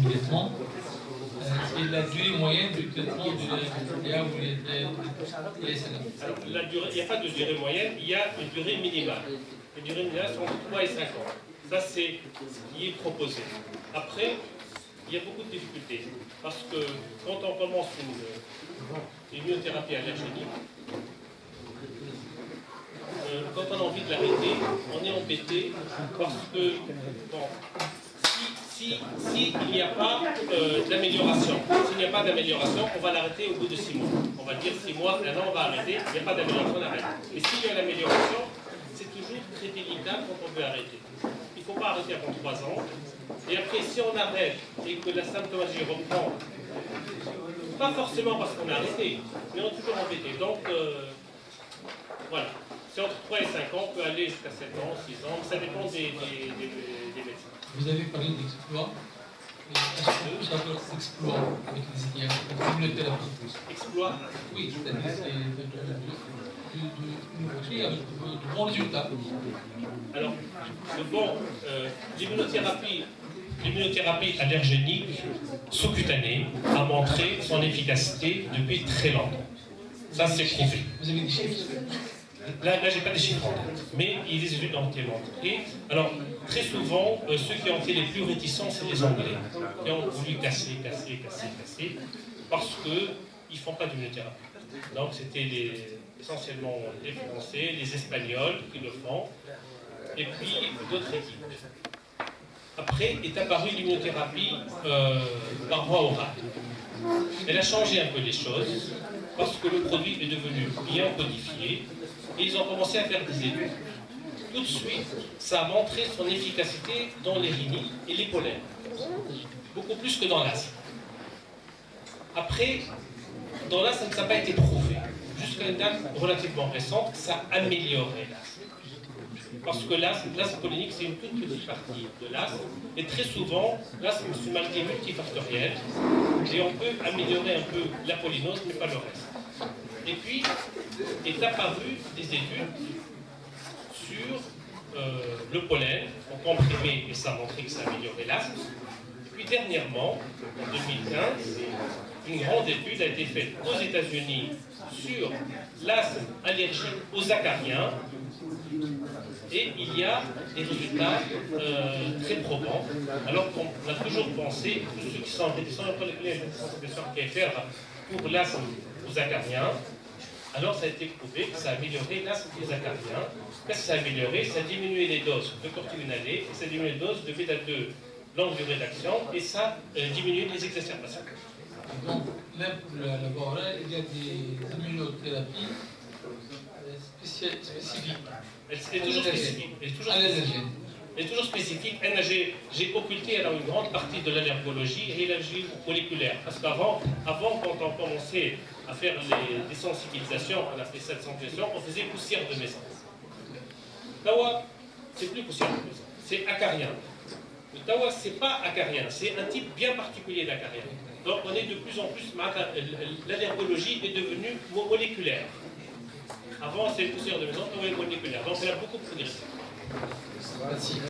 du traitement. C'est la durée moyenne du traitement de l'EA ou les SLA. Alors, il n'y a pas de durée moyenne, il y a une durée minimale. Les durées minimales sont entre 3 et 5 ans. Ça, c'est ce qui est proposé. Après, il y a beaucoup de difficultés. Parce que quand on commence une immunothérapie allergénique, quand on a envie de l'arrêter, on est embêté parce que bon, s'il n'y a pas d'amélioration, on va l'arrêter au bout de 6 mois. On va dire 6 mois, 1 an, on va arrêter, il n'y a pas d'amélioration, on arrête. Et s'il y a une amélioration, c'est toujours très délicat quand on veut arrêter. Il ne faut pas arrêter avant 3 ans. Et après, si on arrête et que la symptomologie reprend, pas forcément parce qu'on a arrêté, mais on est toujours embêté. Donc, voilà. C'est entre 3 et 5 ans, on peut aller jusqu'à 7 ans, 6 ans, ça dépend des médecins. Vous avez parlé d'exploit. Est-ce que ça peut être exploit avec les immunothérapie? Exploit? Oui, c'est-à-dire de bons résultats. Alors, l'immunothérapie allergénique sous-cutanée a montré son efficacité depuis très longtemps. Ça, c'est prouvé. Vous avez des chiffres? Là je n'ai pas des chiffres en tête, mais il y a des études ont été montrées. Alors, très souvent, ceux qui ont été les plus réticents, c'est les Anglais, qui ont voulu casser, parce qu'ils ne font pas d'immunothérapie. Donc, c'était essentiellement les Français, les Espagnols qui le font, et puis d'autres équipes. Après est apparue l'immunothérapie par voie orale. Elle a changé un peu les choses, parce que le produit est devenu bien codifié, et ils ont commencé à faire des études. Tout de suite, ça a montré son efficacité dans les rhinites et les pollens, beaucoup plus que dans l'asthme. Après, dans l'asthme, ça n'a pas été prouvé. Jusqu'à une date relativement récente, ça a amélioré l'asthme. Parce que l'asthme pollinique, c'est une toute petite partie de l'asthme, et très souvent, l'asthme c'est une maladie multifactorielle, et on peut améliorer un peu la pollinose, mais pas le reste. Et puis, est apparu des études sur le pollen, en comprimé, et ça a montré que ça a amélioré l'asthme. Et puis dernièrement, en 2015, une grande étude a été faite aux États-Unis sur l'asthme allergique aux acariens, et il y a des résultats très probants, alors qu'on a toujours pensé que ceux qui sont réticents, les sensibilisations qui est faire pour l'asthme aux acariens, alors ça a été prouvé que ça a amélioré l'asthme des acariens. Qu'est-ce que ça a amélioré? Ça a diminué les doses de corticoïnalés, et ça a diminué les doses de bêta-2 longue durée d'action, et ça a diminué les exacerbations. Donc, même pour la voie orale, il y a des immunothérapies spécifiques. Elle est toujours spécifique. Elle est toujours spécifique. J'ai occulté alors une grande partie de l'allergologie et l'allergie moléculaire. Parce qu'avant, quand on commençait à faire des sensibilisations, on a fait cette sensibilisation, on faisait poussière de naissance. Tawa, c'est plus poussière de naissance, c'est acarien. Le tawa, c'est pas acarien, c'est un type bien particulier d'acarien. Donc on est de plus en plus, l'allergologie est devenue moléculaire. Avant, c'est poussière de maison, on est moléculaire. Donc elle a beaucoup progressé. Merci.